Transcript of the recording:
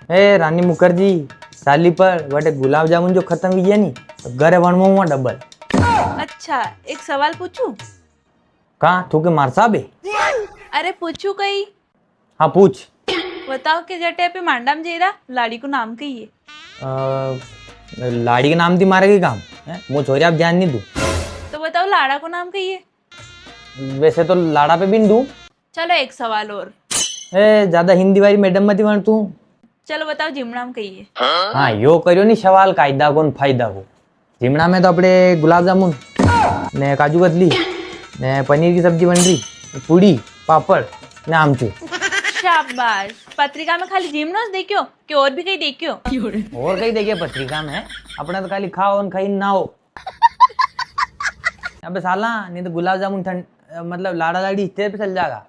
ए रानी मुखर्जी साली पर वटे गुलाब जामुन जो खत्म हुई है नी तो घरे वणमो हुआ डबल। अच्छा एक सवाल पूछूं? कहाँ थू के मार साहब अरे पूछू कई। हाँ पूछ। बताओ कि जटे पे मांडाम जेरा लाड़ी को नाम कही है। लाड़ी के नाम थी मारे के काम है वो छोरी आप ध्यान नहीं दू। तो बताओ लाड़ा को नाम कही है। वैसे तो लाड़ा पे भी नहीं दू। चलो एक सवाल और। ए ज्यादा हिंदी वाली मैडम मत बन तू। चलो बताओ जिमणाम कही है। हाँ यो करियो नहीं सवाल कायदा को फायदा को। जिमना में तो अपने गुलाब जामुन ने काजू कतली ने पनीर की सब्जी बन रही पूड़ी पापड़ ने आमचूर। शाबाश। पत्रिका में खाली जिमनोस देखियो कि और भी कहीं देखियो? और कहीं देखिए पत्रिका में अपना तो खाली खाओ और खाई ना हो। अबे साला नहीं तो गुलाब जामुन ठंड मतलब लाड़ा लाड़ी इतने पे चल जाएगा।